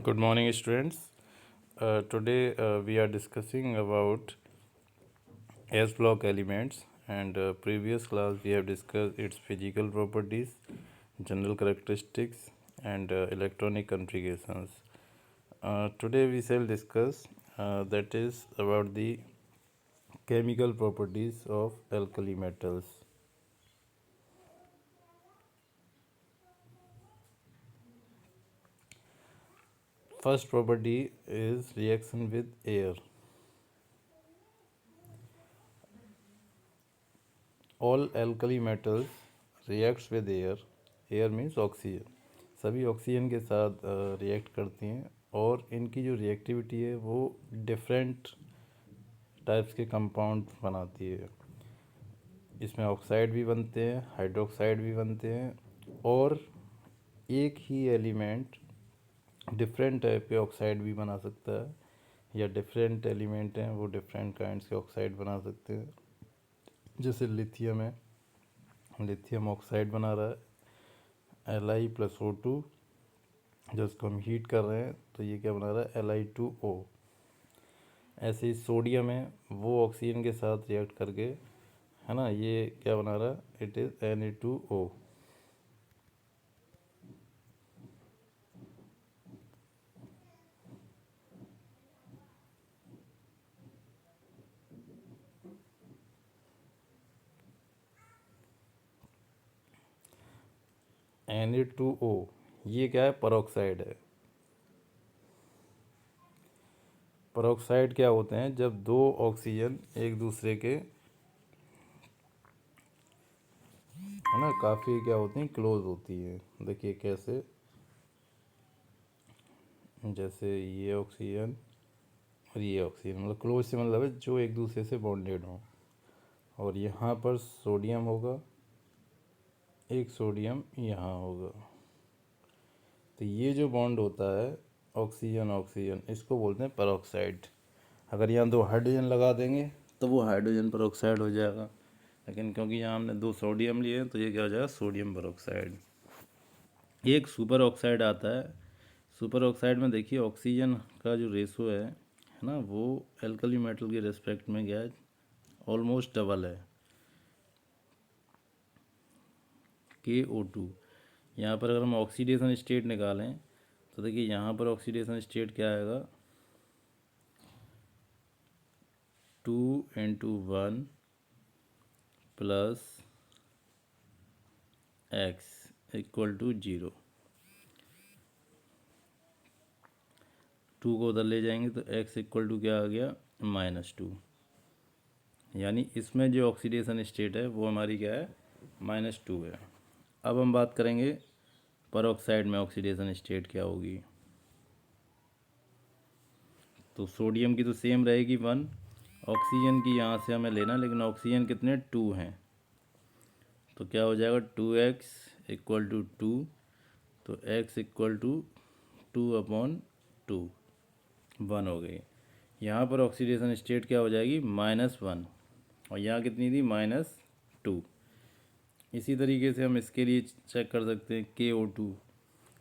Good morning, students. Today we are discussing about S block elements, and previous class we have discussed its physical properties, general characteristics, and electronic configurations. Today we shall discuss that is about the chemical properties of alkali metals. First property is reaction with air. All alkali metals reacts with air. Air means oxygen. सभी oxygen के साथ react करती हैं और इनकी जो reactivity है वो डिफरेंट टाइप्स के कंपाउंड बनाती है. इसमें ऑक्साइड भी बनते हैं, हाइड्रोक्साइड भी बनते हैं, और एक ही एलिमेंट डिफरेंट टाइप के ऑक्साइड भी बना सकता है, या डिफरेंट एलिमेंट हैं वो डिफरेंट काइंड्स के ऑक्साइड बना सकते हैं. जैसे लिथियम है, लिथियम ऑक्साइड बना रहा है Li+O2, जब इसको हम हीट कर रहे हैं तो ये क्या बना रहा है Li2O. ऐसे ही सोडियम है, वो ऑक्सीजन के साथ रिएक्ट करके, है ना, ये क्या बना रहा है, इट इज़ Na2O. Na2O ये क्या है, परऑक्साइड है. परऑक्साइड क्या होते हैं, जब दो ऑक्सीजन एक दूसरे के, है ना, काफ़ी क्या होती हैं, क्लोज होती है. देखिए कैसे, जैसे ये ऑक्सीजन और ये ऑक्सीजन, मतलब क्लोज से मतलब है जो एक दूसरे से बॉन्डेड हो. और यहाँ पर सोडियम होगा, एक सोडियम यहाँ होगा. तो ये जो बॉन्ड होता है ऑक्सीजन ऑक्सीजन, इसको बोलते हैं परऑक्साइड. अगर यहाँ दो हाइड्रोजन लगा देंगे तो वो हाइड्रोजन परऑक्साइड हो जाएगा, लेकिन क्योंकि यहाँ हमने दो सोडियम लिए तो ये क्या हो जाएगा, सोडियम परऑक्साइड. एक सुपर ऑक्साइड आता है. सुपर ऑक्साइड में देखिए ऑक्सीजन का जो रेशो है ना, वो एल्कली मेटल के रेस्पेक्ट में क्या है, ऑलमोस्ट डबल है, KO2. यहाँ पर अगर हम ऑक्सीडेशन स्टेट निकालें तो देखिए यहाँ पर ऑक्सीडेशन स्टेट क्या आएगा, 2 × 1 + x = 0. 2 को उधर ले जाएंगे तो x = क्या आ गया, -2. यानी इसमें जो ऑक्सीडेशन स्टेट है वो हमारी क्या है, -2 है. अब हम बात करेंगे परऑक्साइड में ऑक्सीडेशन स्टेट क्या होगी. तो सोडियम की तो सेम रहेगी 1, ऑक्सीजन की यहाँ से हमें लेना, लेकिन ऑक्सीजन कितने 2 हैं, तो क्या हो जाएगा 2x = 2. तो x = 2/2, 1 हो गई. यहाँ पर ऑक्सीडेशन स्टेट क्या हो जाएगी, -1, और यहाँ कितनी थी, -2. इसी तरीके से हम इसके लिए चेक कर सकते हैं KO2.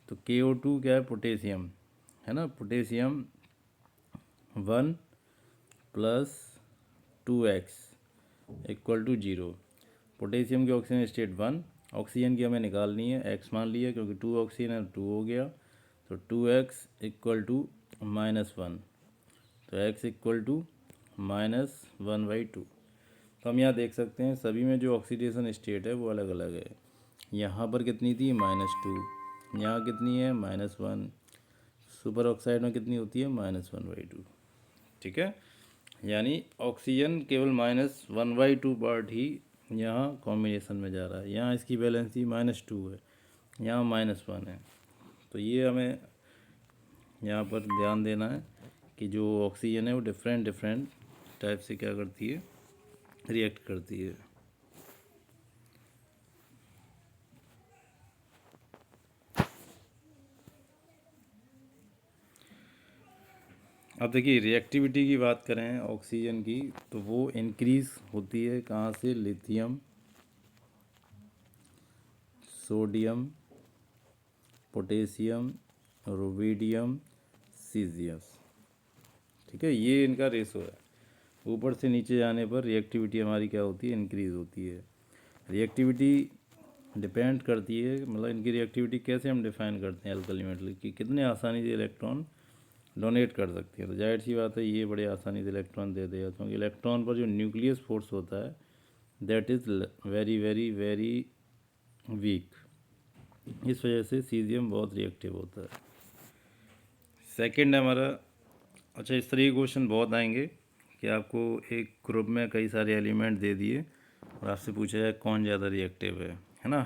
तो KO2 क्या है, पोटेशियम है ना, पोटेशियम 1 + 2x = 0. पोटेशियम की ऑक्सीजन स्टेट 1, ऑक्सीजन की हमें निकालनी है, x मान लिया क्योंकि 2 ऑक्सीजन है, 2 हो गया. तो 2x = -1, तो x = -1/2. तो हम यहाँ देख सकते हैं सभी में जो ऑक्सीडेशन स्टेट है वो अलग अलग है. यहाँ पर कितनी थी, -2, यहाँ कितनी है, -1. सुपर ऑक्साइड में कितनी होती है, -1/2. ठीक है, यानी ऑक्सीजन केवल -1/2 पार्ट ही यहाँ कॉम्बिनेशन में जा रहा है. यहाँ इसकी वैलेंसी -2 है, यहाँ -1 है. तो ये हमें यहाँ पर ध्यान देना है कि जो ऑक्सीजन है वो डिफरेंट डिफरेंट टाइप से क्या करती है, रिएक्ट करती है. अब देखिए रिएक्टिविटी की बात करें ऑक्सीजन की, तो वो इंक्रीज़ होती है कहाँ से, लिथियम, सोडियम, पोटेशियम, रुबिडियम, सीजियस। ठीक है, ये इनका रेशो है। ऊपर से नीचे जाने पर रिएक्टिविटी हमारी क्या होती है, इंक्रीज़ होती है। रिएक्टिविटी डिपेंड करती है, मतलब इनकी रिएक्टिविटी कैसे हम डिफाइन करते हैं अल्कली मेटल की, कितने आसानी से इलेक्ट्रॉन डोनेट कर सकती है। तो जाहिर सी बात है ये बड़े आसानी से इलेक्ट्रॉन दे देगा, क्योंकि इलेक्ट्रॉन पर जो न्यूक्लियस फोर्स होता है that is very very very weak. इस वजह से सीजियम बहुत रिएक्टिव होता है। सेकंड है हमारा, अच्छा इस तरह के क्वेश्चन बहुत आएंगे कि आपको एक ग्रुप में कई सारे एलिमेंट दे दिए और आपसे पूछा जाए कौन ज़्यादा रिएक्टिव है ना।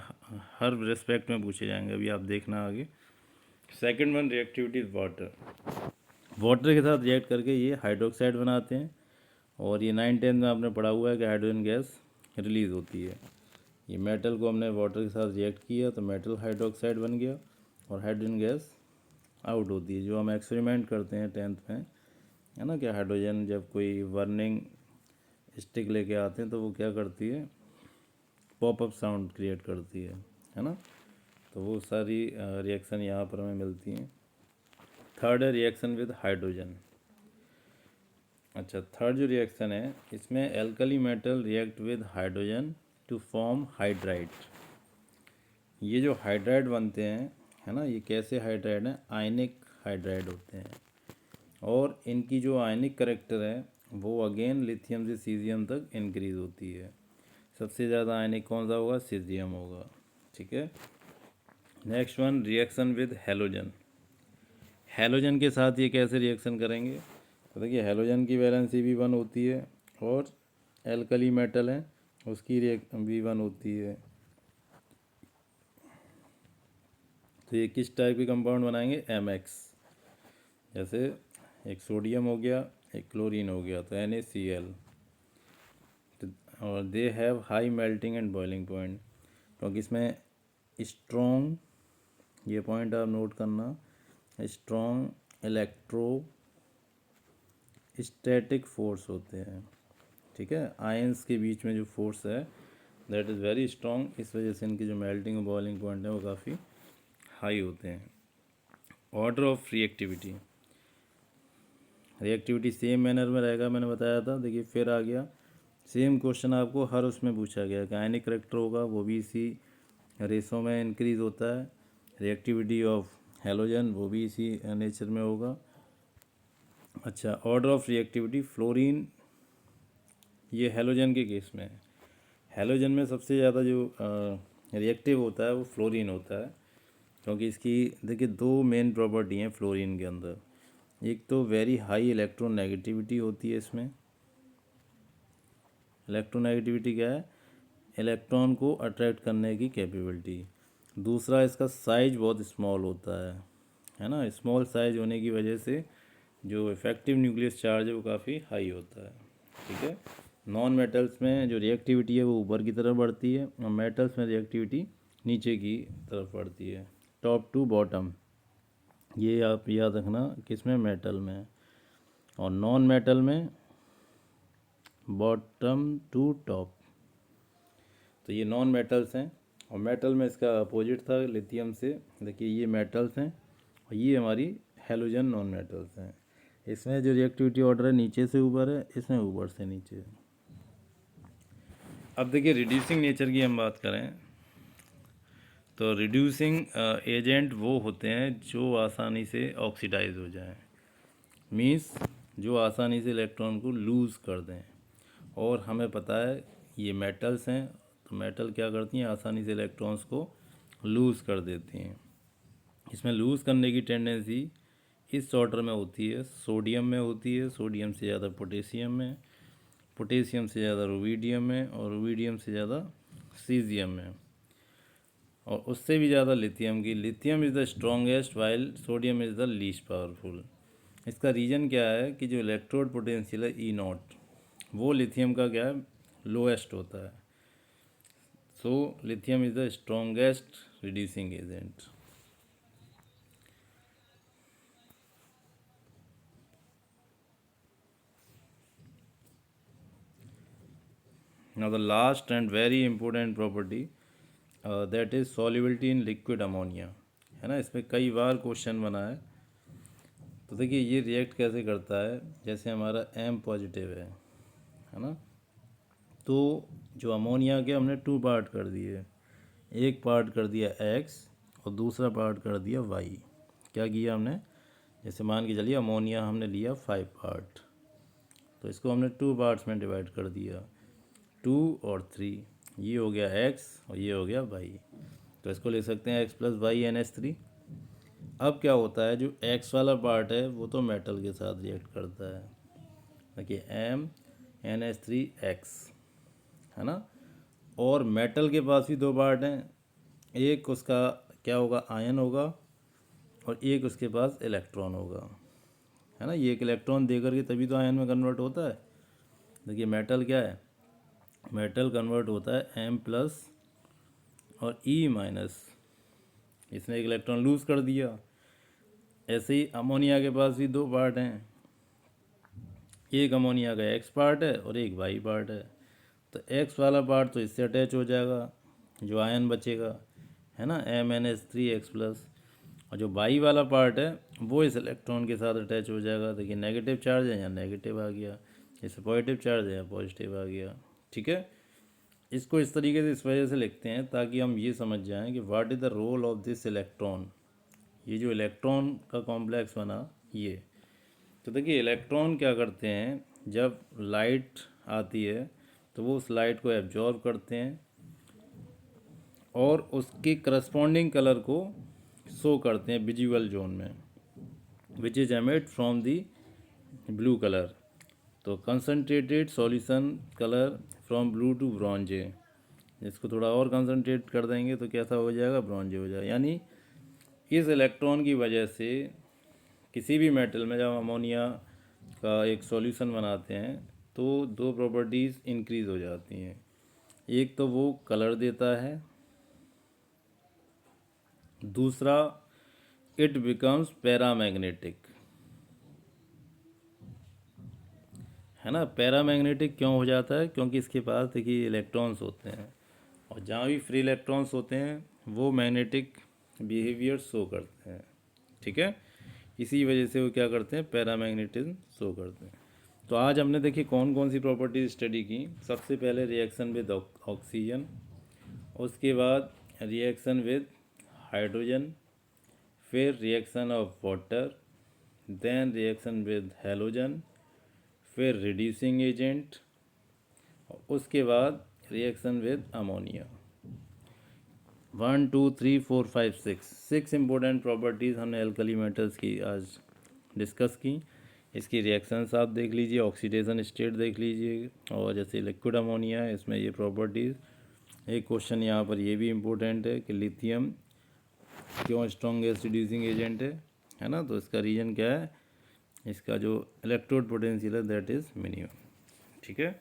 हर रिस्पेक्ट में पूछे जाएंगे, अभी आप देखना आगे। Second one, reactivity is water. Water के साथ रिएक्ट करके ये हाइड्रोक्साइड बनाते हैं, और ये 9-10 में आपने पढ़ा हुआ है कि हाइड्रोजन गैस रिलीज़ होती है। ये मेटल को हमने वाटर के साथ रिएक्ट किया तो मेटल हाइड्रोक्साइड बन गया और हाइड्रोजन गैस आउट होती है। जो हम एक्सपेरिमेंट करते हैं 10th में, है ना, कि हाइड्रोजन जब कोई बर्निंग स्टिक लेके आते हैं तो वो क्या करती है, पॉपअप साउंड क्रिएट करती है ना। तो वो सारी रिएक्शन यहाँ पर हमें मिलती हैं। थर्ड है रिएक्शन विद हाइड्रोजन। अच्छा, थर्ड जो रिएक्शन है इसमें alkali metal react with hydrogen to form hydride. ये जो हाइड्राइड बनते हैं, है ना, ये कैसे हाइड्राइड हैं, आयनिक हाइड्राइड होते हैं, और इनकी जो आयनिक करेक्टर है वो अगेन लिथियम से सीजियम तक इंक्रीज होती है। सबसे ज़्यादा आयनिक कौन सा होगा, सीजियम होगा। ठीक है, next one, reaction with halogen. Halogen के साथ ये कैसे रिएक्शन करेंगे, तो देखिए हेलोजन की वैलेंसी भी 1 होती है, और एल्कली मेटल है उसकी भी 1 होती है। तो ये किस टाइप के कंपाउंड बनाएंगे, MX। जैसे एक सोडियम हो गया, एक क्लोरीन हो गया, तो NaCl। और they have high melting and boiling point, क्योंकि इसमें स्ट्रॉन्ग, ये पॉइंट आप नोट करना, स्ट्रॉन्ग इलेक्ट्रो स्टैटिक फोर्स होते हैं। ठीक है, आयंस के बीच में जो फोर्स है दैट इज़ वेरी स्ट्रॉन्ग, इस वजह से इनकी जो मेल्टिंग और बॉइलिंग पॉइंट है वो काफ़ी हाई होते हैं। Order of reactivity, reactivity same manner में रहेगा, मैंने बताया था। देखिए फिर आ गया सेम क्वेश्चन, आपको हर उसमें पूछा गया कि आयनिक करेक्टर होगा वो भी इसी रेशो में इंक्रीज होता है। रिएक्टिविटी ऑफ हेलोजन वो भी इसी नेचर में होगा। अच्छा, ऑर्डर ऑफ रिएक्टिविटी, फ्लोरीन ये हेलोजन के केस में है। हेलोजन में सबसे ज़्यादा जो रिएक्टिव होता है वो फ्लोरीन होता है, क्योंकि इसकी देखिए 2 मेन प्रॉपर्टी हैं फ्लोरीन के अंदर। एक तो वेरी हाई इलेक्ट्रोनेगेटिविटी होती है इसमें। इलेक्ट्रोनेगेटिविटी क्या है, इलेक्ट्रॉन को अट्रैक्ट करने की कैपेबिलिटी। दूसरा इसका साइज बहुत स्मॉल होता है ना। स्मॉल साइज होने की वजह से जो इफेक्टिव न्यूक्लियस चार्ज है वो काफ़ी हाई होता है। ठीक है, नॉन मेटल्स में जो रिएक्टिविटी है वो ऊपर की तरफ बढ़ती है, और मेटल्स में रिएक्टिविटी नीचे की तरफ बढ़ती है, टॉप टू बॉटम। ये आप याद रखना, किसमें, मेटल में। और नॉन मेटल में बॉटम टू टॉप। तो ये नॉन मेटल्स हैं, और मेटल में इसका अपोजिट था लिथियम से। देखिए ये मेटल्स हैं और ये हमारी हेलोजन नॉन मेटल्स हैं। इसमें जो रिएक्टिविटी ऑर्डर है नीचे से ऊपर है, इसमें ऊपर से नीचे है। अब देखिए रिड्यूसिंग नेचर की हम बात करें तो रिड्यूसिंग एजेंट वो होते हैं जो आसानी से ऑक्सीडाइज हो जाएं, मीन्स जो आसानी से इलेक्ट्रॉन को लूज़ कर दें। और हमें पता है ये मेटल्स हैं, तो मेटल क्या करती हैं, आसानी से इलेक्ट्रॉन्स को लूज़ कर देती हैं। इसमें लूज़ करने की टेंडेंसी इस ऑर्डर में होती है, सोडियम में होती है, सोडियम से ज़्यादा पोटेशियम में, पोटेशियम से ज़्यादा रुबिडियम में, और रुबिडियम से ज़्यादा सीजियम में, और उससे भी ज़्यादा लिथियम की। Lithium is the strongest while sodium is the least powerful. इसका रीज़न क्या है कि जो इलेक्ट्रोड पोटेंशियल है E0 वो लिथियम का क्या है, लोएस्ट होता है। So lithium is the strongest reducing agent. Now the last and very important property that is solubility in liquid ammonia, है ना। इसमें कई बार क्वेश्चन बना है, तो देखिए ये रिएक्ट कैसे करता है, जैसे हमारा M पॉजिटिव है ना, तो जो अमोनिया के हमने 2 पार्ट कर दिए, एक पार्ट कर दिया X और दूसरा पार्ट कर दिया Y। क्या किया हमने, जैसे मान के चलिए अमोनिया हमने लिया 5 पार्ट, तो इसको हमने 2 पार्ट्स में डिवाइड कर दिया, 2 और 3, ये हो गया X और ये हो गया Y। तो इसको लिख सकते हैं X + Y NH3। अब क्या होता है, जो X वाला पार्ट है वो तो मेटल के साथ रिएक्ट करता है, देखिए MnH3X है ना, और मेटल के पास भी 2 पार्ट हैं, एक उसका क्या होगा, आयन होगा, और एक उसके पास इलेक्ट्रॉन होगा, है ना। ये एक इलेक्ट्रॉन दे करके तभी तो आयन में कन्वर्ट होता है। देखिए मेटल क्या है, मेटल कन्वर्ट होता है M+ और E-, इसने एक इलेक्ट्रॉन लूज़ कर दिया। ऐसे ही अमोनिया के पास भी 2 पार्ट हैं, एक अमोनिया का X पार्ट है और एक Y पार्ट है। तो X वाला पार्ट तो इससे अटैच हो जाएगा, जो आयन बचेगा, है ना, MnH3X+, और जो Y वाला पार्ट है वो इस इलेक्ट्रॉन के साथ अटैच हो जाएगा। देखिए नेगेटिव चार्ज है, यहाँ नेगेटिव आ गया, जैसे पॉजिटिव चार्ज है, यहाँ पॉजिटिव आ गया। ठीक है, इसको इस तरीके से इस वजह से लिखते हैं ताकि हम ये समझ जाएं कि what is the role of this electron. ये जो इलेक्ट्रॉन का कॉम्प्लेक्स बना ये, तो देखिए इलेक्ट्रॉन क्या करते हैं, जब लाइट आती है तो वो उस लाइट को एब्जॉर्ब करते हैं और उसके करस्पॉन्डिंग कलर को शो करते हैं विजुअल जोन में, which is emit from the blue colour. तो concentrated solution colour from blue to bronze, इसको थोड़ा और कंसनट्रेट कर देंगे तो कैसा हो जाएगा, ब्रॉन्जे हो जाएगा। यानी इस इलेक्ट्रॉन की वजह से किसी भी मेटल में जब अमोनिया का एक सॉल्यूशन बनाते हैं तो 2 प्रॉपर्टीज़ इंक्रीज़ हो जाती हैं। एक तो वो कलर देता है, दूसरा इट बिकम्स पैरामैग्नेटिक, है ना। पैरामैग्नेटिक क्यों हो जाता है, क्योंकि इसके पास देखिए इलेक्ट्रॉन्स होते हैं, और जहाँ भी फ्री इलेक्ट्रॉन्स होते हैं वो मैग्नेटिक बिहेवियर शो करते हैं। ठीक है, इसी वजह से वो क्या करते हैं, पैरामैग्नेटिज्म शो करते हैं। तो आज हमने देखिए कौन कौन सी प्रॉपर्टीज स्टडी की। सबसे पहले रिएक्शन विद ऑक्सीजन, उसके बाद रिएक्शन विद हाइड्रोजन, फिर reaction of water, then reaction with halogen, फिर रिड्यूसिंग एजेंट, उसके बाद reaction with ammonia. 1 2 3 4 5 6 important properties हमने एल्कली मेटल्स की आज डिस्कस की। इसकी रिएक्शंस आप देख लीजिए, ऑक्सीडेशन स्टेट देख लीजिए, और जैसे लिक्विड अमोनिया है इसमें ये प्रॉपर्टीज़। एक क्वेश्चन यहाँ पर ये भी इम्पोर्टेंट है कि लिथियम क्यों स्ट्रॉन्गेस्ट रिड्यूसिंग एजेंट है ना, तो इसका रीजन क्या है, इसका जो इलेक्ट्रोड पोटेंशियल है दैट इज़ मिनिमम। ठीक है।